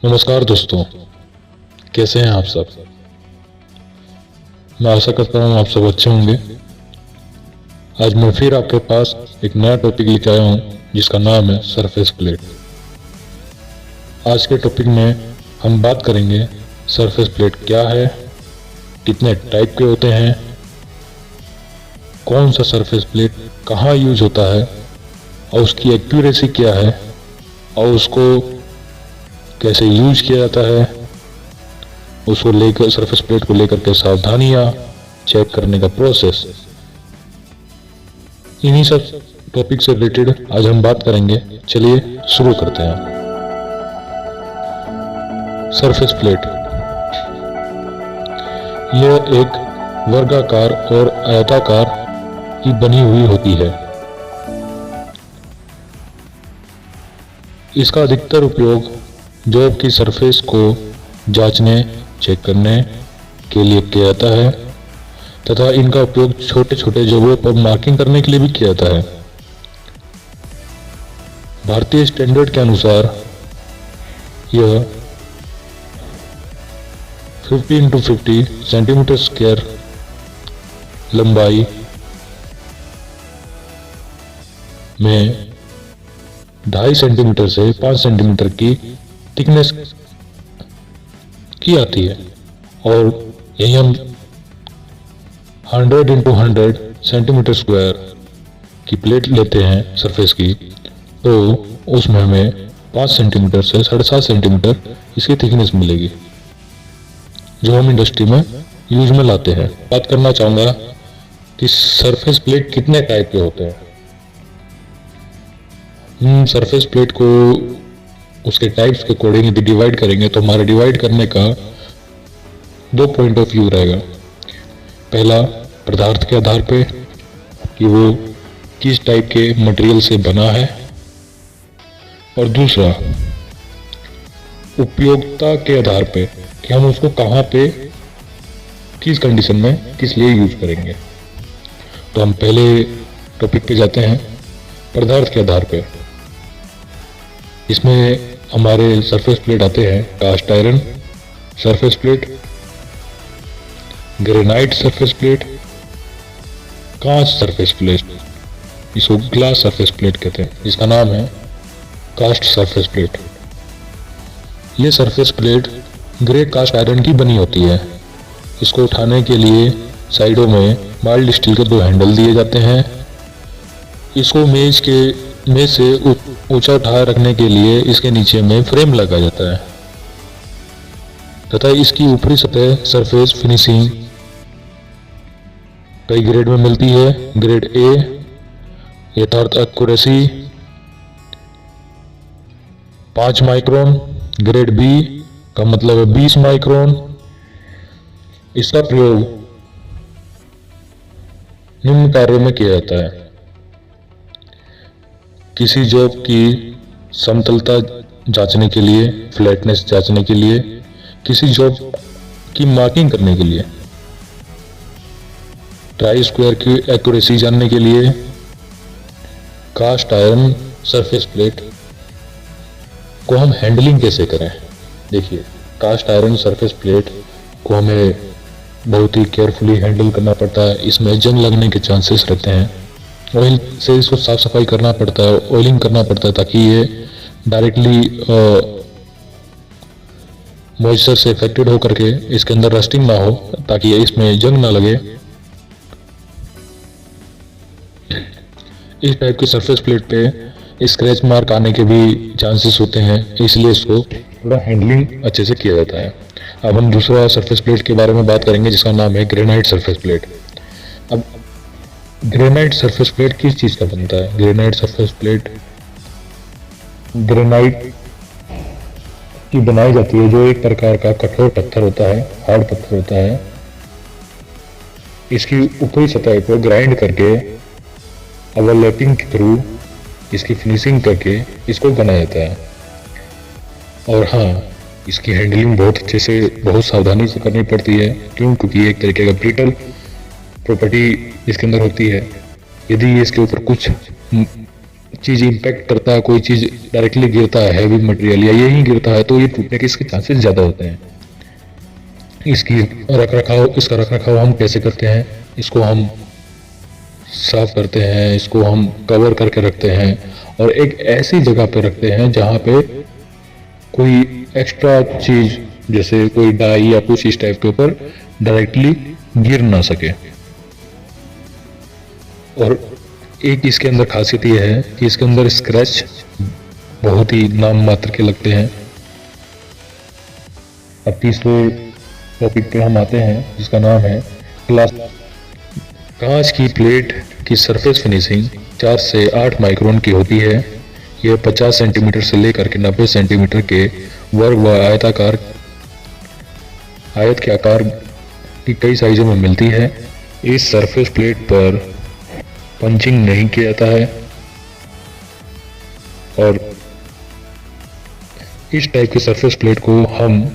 नमस्कार दोस्तों, कैसे हैं आप सब। मैं आशा करता हूँ आप सब अच्छे होंगे। आज मैं फिर आपके पास एक नया टॉपिक लेकर आया हूँ जिसका नाम है सरफेस प्लेट। आज के टॉपिक में हम बात करेंगे सरफेस प्लेट क्या है, कितने टाइप के होते हैं, कौन सा सरफेस प्लेट कहाँ यूज होता है और उसकी एक्यूरेसी क्या है और उसको कैसे यूज किया जाता है, उसको लेकर सरफेस प्लेट को लेकर के सावधानियां, चेक करने का प्रोसेस, इन्हीं सब टॉपिक से रिलेटेड आज हम बात करेंगे। चलिए शुरू करते हैं। सरफेस प्लेट यह एक वर्गाकार और आयताकार की बनी हुई होती है। इसका अधिकतर उपयोग जॉब की सरफेस को जांचने, चेक करने के लिए किया जाता है तथा इनका उपयोग छोटे छोटे जगहों पर मार्किंग करने के लिए भी किया जाता है। भारतीय स्टैंडर्ड के अनुसार यह 50x50 सेंटीमीटर स्क्वायर लंबाई में 2.5 सेंटीमीटर से 5 सेंटीमीटर की थिकनेस की आती है और यही हम 100x100 सेंटीमीटर स्क्वायर की प्लेट लेते हैं सरफेस की, तो उसमें हमें 5 सेंटीमीटर से 7.5 सेंटीमीटर इसकी थिकनेस मिलेगी जो हम इंडस्ट्री में यूज में लाते हैं। बात करना चाहूँगा कि सरफेस प्लेट कितने टाइप के होते हैं। सरफेस प्लेट को उसके टाइप्स के अकॉर्डिंग यदि डिवाइड करेंगे तो हमारा डिवाइड करने का 2 पॉइंट ऑफ व्यू रहेगा। पहला, पदार्थ के आधार पे कि वो किस टाइप के मटेरियल से बना है, और दूसरा उपयोगिता के आधार पे कि हम उसको कहाँ पे, किस कंडीशन में, किस लिए यूज करेंगे। तो हम पहले टॉपिक पे जाते हैं, पदार्थ के आधार पे। इसमें हमारे सरफेस प्लेट आते हैं cast iron surface plate, granite surface plate, कांच सरफेस प्लेट, इसको ग्लास सरफेस प्लेट कहते हैं, इसका नाम है कास्ट सरफेस प्लेट। ये surface plate grey cast iron की बनी होती है। इसको उठाने के लिए साइडों में माइल्ड स्टील के 2 हैंडल दिए जाते हैं। इसको मेज से ऊंचा उठाए रखने के लिए इसके नीचे में फ्रेम लगाया जाता है तथा इसकी ऊपरी सतह सरफेस फिनिशिंग कई ग्रेड में मिलती है। ग्रेड ए यथार्थ एक्यूरेसी 5 माइक्रोन, ग्रेड बी का मतलब है 20 माइक्रोन। इसका प्रयोग निम्न कार्यों में किया जाता है: किसी जॉब की समतलता जांचने के लिए, फ्लैटनेस जांचने के लिए, किसी जॉब की मार्किंग करने के लिए, ट्राई स्क्वायर की एक्यूरेसी जानने के लिए। कास्ट आयरन सरफेस प्लेट को हम हैंडलिंग कैसे करें। देखिए, कास्ट आयरन सरफेस प्लेट को हमें बहुत ही केयरफुली हैंडल करना पड़ता है। इसमें जंग लगने के चांसेस रहते हैं। ऑयल से इसको साफ सफाई करना पड़ता है, ऑयलिंग करना पड़ता है ताकि ये डायरेक्टली मॉइस्चर से इफेक्टेड हो करके इसके अंदर रस्टिंग ना हो, ताकि इसमें जंग ना लगे। इस टाइप की सरफेस प्लेट पे स्क्रैच मार्क आने के भी चांसेस होते हैं, इसलिए इसको थोड़ा हैंडलिंग अच्छे से किया जाता है। अब हम दूसरा सरफेस प्लेट के बारे में बात करेंगे जिसका नाम है ग्रेनाइट सरफेस प्लेट। अब ग्रेनाइट सरफेस प्लेट किस चीज का बनता है। ग्रेनाइट सरफेस प्लेट ग्रेनाइट की बनाई जाती है, जो एक प्रकार का कठोर पत्थर होता है, हार्ड पत्थर होता है। इसकी ऊपरी सतह को ग्राइंड करके ओवरलैपिंग के थ्रू इसकी फिनिशिंग करके इसको बनाया जाता है। और हाँ, इसकी हैंडलिंग बहुत अच्छे से, बहुत सावधानी से करनी पड़ती है। क्यों? क्योंकि एक तरीके का ब्रिटल प्रॉपर्टी इसके अंदर होती है। यदि इसके ऊपर कुछ चीज़ इम्पैक्ट करता है, कोई चीज़ डायरेक्टली गिरता है, हैवी मटेरियल या यही गिरता है, तो ये टूटने के इसके चांसेस ज़्यादा होते हैं। इसका रख रखाव हम कैसे करते हैं? इसको हम साफ करते हैं, इसको हम कवर करके रखते हैं और एक ऐसी जगह पे रखते हैं जहाँ पे कोई एक्स्ट्रा चीज जैसे कोई डाई या कुछ इस टाइप के ऊपर डायरेक्टली गिर ना सके। और एक इसके अंदर खासियत यह है कि इसके अंदर स्क्रैच बहुत ही नाम मात्र के लगते हैं। अब तीसरे टॉपिक पे हम आते हैं जिसका नाम है ग्लास। कांच की प्लेट की सरफेस फिनिशिंग 4 से 8 माइक्रोन की होती है। यह 50 सेंटीमीटर से लेकर के 90 सेंटीमीटर के वर्ग व आयत के आकार की कई साइजों में मिलती है। इस सरफेस प्लेट पर पंचिंग नहीं किया जाता है और इस टाइप की सरफेस प्लेट को हम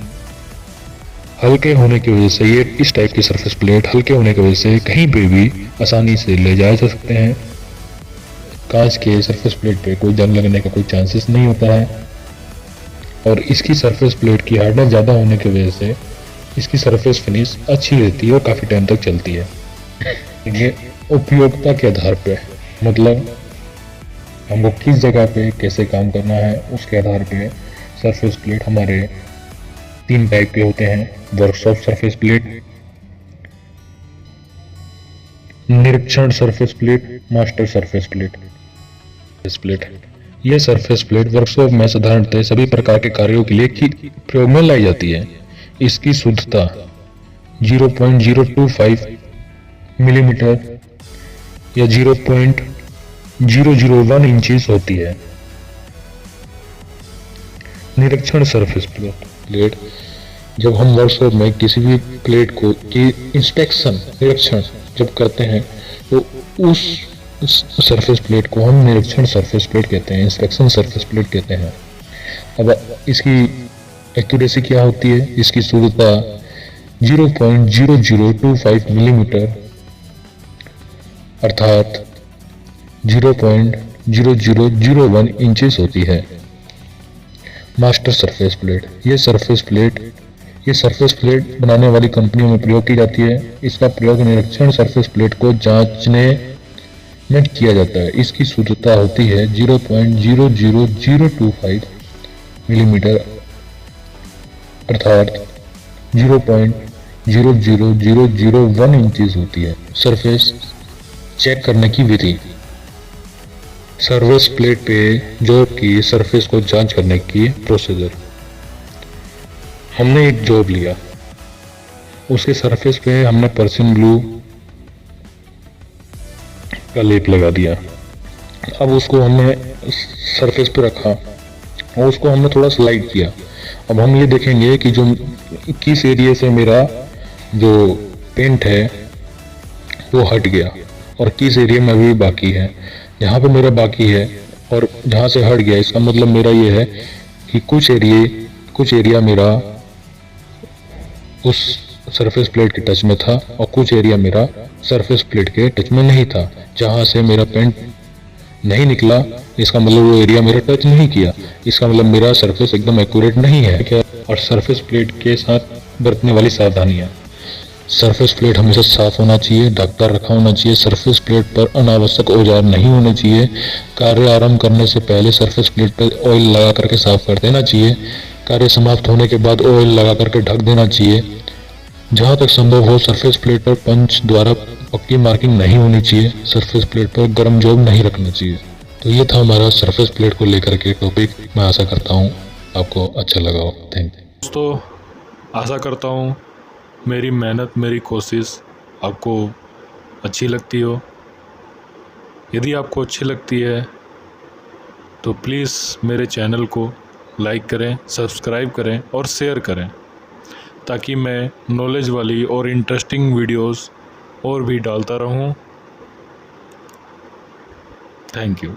हल्के होने की वजह से इस टाइप की सरफेस प्लेट हल्के होने की वजह से कहीं पे भी आसानी से ले जाए जा सकते हैं। कांच के सरफेस प्लेट पे कोई जंग लगने का कोई चांसेस नहीं होता है और इसकी सरफेस प्लेट की हार्डनेस ज़्यादा होने की वजह से इसकी सरफेस फिनिश अच्छी रहती है और काफ़ी टाइम तक चलती है। ये उपयोगिता के आधार पे मतलब हमको किस जगह पे कैसे काम करना है उसके आधार पे सरफेस प्लेट हमारे 3 टाइप के होते हैं। वर्कशॉप सरफेस प्लेट, निरीक्षण surface plate, master surface plate. यह सरफेस प्लेट वर्कशॉप में साधारणतः सभी प्रकार के कार्यों के लिए प्रयोग में लाई जाती है। इसकी शुद्धता 0.025 मिलीमीटर या 0.001 इंचेस होती है। निरीक्षण सरफेस प्लेट, जब हम वर्कशॉप में किसी भी प्लेट को की निरीक्षण जब करते हैं तो उस सरफेस प्लेट को हम निरीक्षण सरफेस प्लेट कहते हैं, इंस्पेक्शन सरफेस प्लेट कहते हैं। अब इसकी एक्यूरेसी क्या होती है? इसकी शुद्धता 0.0025 मिलीमीटर अर्थात 0.0001 इंचेस होती है। मास्टर सरफेस प्लेट, ये सरफेस प्लेट बनाने वाली कंपनियों में प्रयोग की जाती है। इसका प्रयोग निरीक्षण सरफेस प्लेट को जांचने में किया जाता है। इसकी शुद्धता होती है 0.00025 मिलीमीटर अर्थात 0.00001 इंचेस होती है। सरफेस चेक करने की विधि, सरफेस प्लेट पे जॉब की सरफेस को जांच करने की प्रोसीजर। हमने एक जॉब लिया, उसके सरफेस पे हमने पर्सिन ब्लू का लेप लगा दिया। अब उसको हमने सरफेस पे रखा और उसको हमने थोड़ा स्लाइड किया। अब हम ये देखेंगे कि जो किस एरिया से मेरा जो पेंट है वो हट गया और किस एरिया में अभी बाकी है। यहाँ पे मेरा बाकी है और जहाँ से हट गया, इसका मतलब मेरा ये है कि कुछ एरिया मेरा उस सरफेस प्लेट के टच में था और कुछ एरिया मेरा सरफेस प्लेट के टच में नहीं था। जहाँ से मेरा पेंट नहीं निकला, इसका मतलब वो एरिया मेरा टच नहीं किया, इसका मतलब मेरा सरफेस एकदम एक्यूरेट नहीं है। और सरफेस प्लेट के साथ बरतने वाली सावधानियाँ, सरफेस प्लेट हमेशा साफ होना चाहिए, ढककर रखा होना चाहिए। सरफेस प्लेट पर अनावश्यक औजार नहीं होने चाहिए। कार्य आरंभ करने से पहले सरफेस प्लेट पर ऑयल लगा करके साफ कर देना चाहिए। कार्य समाप्त होने के बाद ऑयल लगा करके ढक देना चाहिए। जहाँ तक संभव हो सरफेस प्लेट पर पंच द्वारा पक्की मार्किंग नहीं होनी चाहिए। सरफेस प्लेट पर गर्म जॉब नहीं रखना चाहिए। तो ये था हमारा सरफेस प्लेट को लेकर के टॉपिक। मैं आशा करता हूँ आपको अच्छा लगा हो। थैंक यू दोस्तों, आशा करता हूँ मेरी मेहनत, मेरी कोशिश आपको अच्छी लगती हो। यदि आपको अच्छी लगती है तो प्लीज़ मेरे चैनल को लाइक करें, सब्सक्राइब करें और शेयर करें, ताकि मैं नॉलेज वाली और इंटरेस्टिंग वीडियोस और भी डालता रहूं। Thank you.